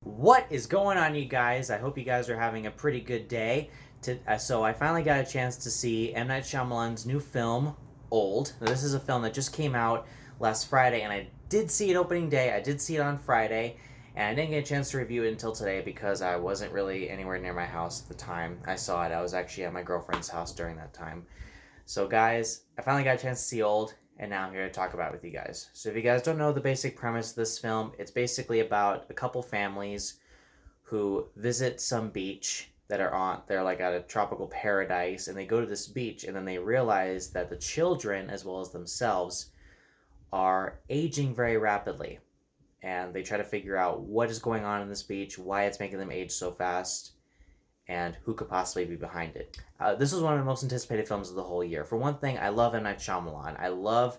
What is going on, you guys? I hope you guys are having a pretty good day. So I finally got a chance to see M. Night Shyamalan's new film, Old. Now, this is a film that just came out last Friday, and I did see it opening day. I did see it on Friday, and I didn't get a chance to review it until today because I wasn't really anywhere near my house at the time I saw it. I was actually at my girlfriend's house during that time. So, guys, I finally got a chance to see Old, and now I'm here to talk about it with you guys. So, if you guys don't know the basic premise of this film, it's basically about a couple families who visit some beach they're like at a tropical paradise, and they go to this beach, and then they realize that the children, as well as themselves, are aging very rapidly. And they try to figure out what is going on in this beach, why it's making them age so fast, and who could possibly be behind it. This was one of the most anticipated films of the whole year. For one thing, I love M. Night Shyamalan.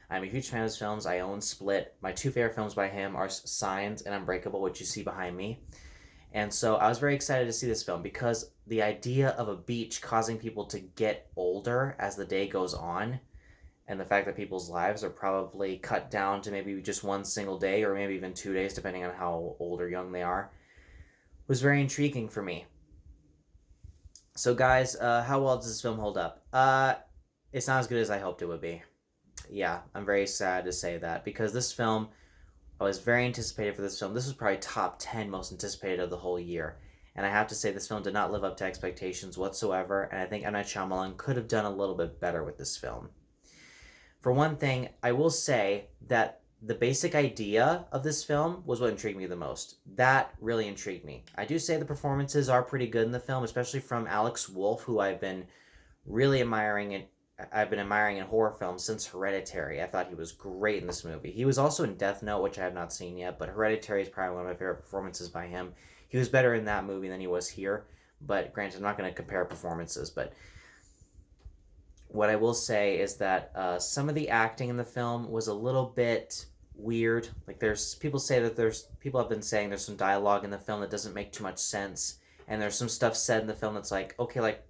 I'm a huge fan of his films. I own Split. My two favorite films by him are Signs and Unbreakable, which you see behind me. And so I was very excited to see this film because the idea of a beach causing people to get older as the day goes on, and the fact that people's lives are probably cut down to maybe just one single day or maybe even 2 days, depending on how old or young they are, was very intriguing for me. So, guys, how well does this film hold up? It's not as good as I hoped it would be. Yeah, I'm very sad to say that because this film, I was very anticipated for this film. This was probably top 10 most anticipated of the whole year. And I have to say, this film did not live up to expectations whatsoever, and I think M. Night Shyamalan could have done a little bit better with this film. For one thing, I will say that the basic idea of this film was what intrigued me the most. That really intrigued me. I do say the performances are pretty good in the film, especially from Alex Wolff, who really admiring and I've been admiring in horror films since Hereditary. I thought he was great in this movie. He was also in Death Note, which I have not seen yet, but Hereditary is probably one of my favorite performances by him. He was better in that movie than he was here, but granted, I'm not going to compare performances, but what I will say is that some of the acting in the film was a little bit weird. Like people have been saying there's some dialogue in the film that doesn't make too much sense, and there's some stuff said in the film that's like, okay, like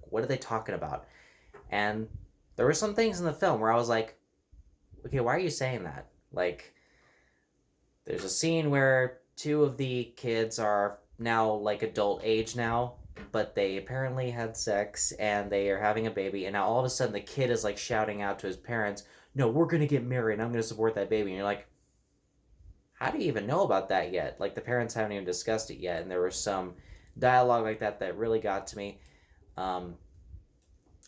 what are they talking about? And there were some things in the film where I was like, okay, why are you saying that? Like, there's a scene where two of the kids are now like adult age now, but they apparently had sex and they are having a baby, and now all of a sudden the kid is like shouting out to his parents, no, we're gonna get married and I'm gonna support that baby. And you're like, how do you even know about that yet? Like, the parents haven't even discussed it yet. And there was some dialogue like that really got to me. um,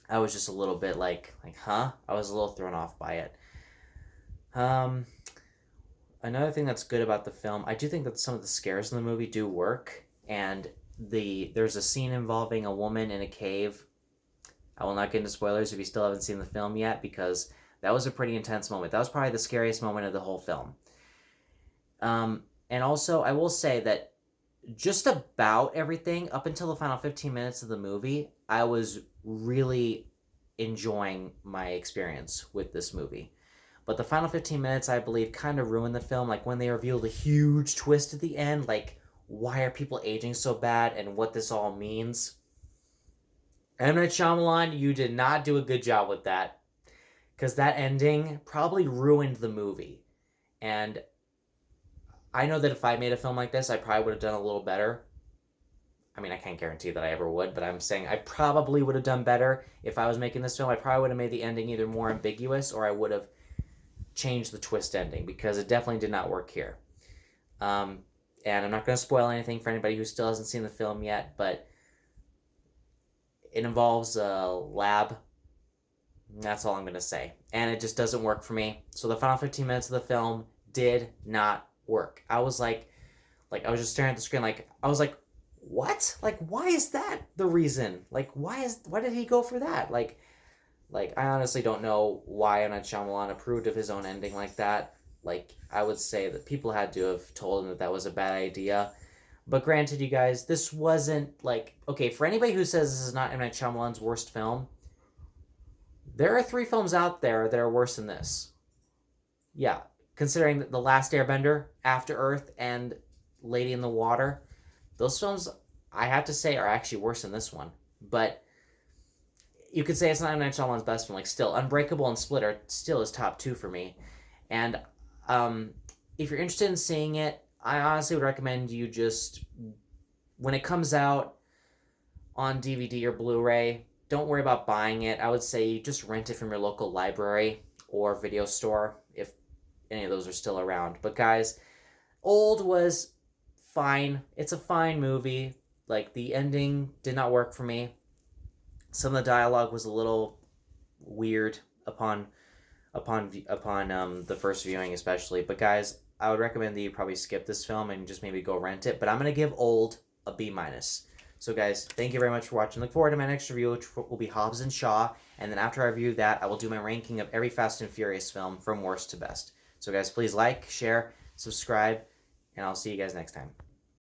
I was just a little bit like, huh? I was a little thrown off by it. Um, Another thing that's good about the film, I do think that some of the scares in the movie do work, and there's a scene involving a woman in a cave. I will not get into spoilers if you still haven't seen the film yet, because that was a pretty intense moment. That was probably the scariest moment of the whole film. And also, I will say that just about everything up until the final 15 minutes of the movie, I was really enjoying my experience with this movie. But the final 15 minutes, I believe, kind of ruined the film. Like, when they revealed a huge twist at the end, like, why are people aging so bad and what this all means. M. Night Shyamalan, you did not do a good job with that. Because that ending probably ruined the movie. And I know that if I made a film like this, I probably would have done a little better. I mean, I can't guarantee that I ever would, but I'm saying I probably would have done better if I was making this film. I probably would have made the ending either more ambiguous, or I would have changed the twist ending, because it definitely did not work here. And I'm not going to spoil anything for anybody who still hasn't seen the film yet, but it involves a lab. That's all I'm going to say. And it just doesn't work for me. So the final 15 minutes of the film did not work. I was like I was just staring at the screen, like, I was like, what? Like, why is that the reason? Like, why did he go for that? Like, I honestly don't know why M. Night Shyamalan approved of his own ending like that. Like, I would say that people had to have told him that was a bad idea. But granted, you guys, this wasn't like, okay, for anybody who says this is not M. Night Shyamalan's worst film, there are 3 films out there that are worse than this. Yeah, considering The Last Airbender, After Earth, and Lady in the Water, those films, I have to say, are actually worse than this one. But you could say it's not M. Night Shyamalan's best film. Like, still, Unbreakable and Split are still his top 2 for me. And if you're interested in seeing it, I honestly would recommend you just, when it comes out on DVD or Blu-ray, don't worry about buying it. I would say just rent it from your local library or video store if any of those are still around. But guys, Old was fine. It's a fine movie. Like, the ending did not work for me. Some of the dialogue was a little weird upon the first viewing, especially. But guys, I would recommend that you probably skip this film and just maybe go rent it. But I'm gonna give Old a B minus. So guys, thank you very much for watching. Look forward to my next review, which will be Hobbs and Shaw. And then after I review that, I will do my ranking of every Fast and Furious film from worst to best. So guys, please like, share, subscribe, and I'll see you guys next time.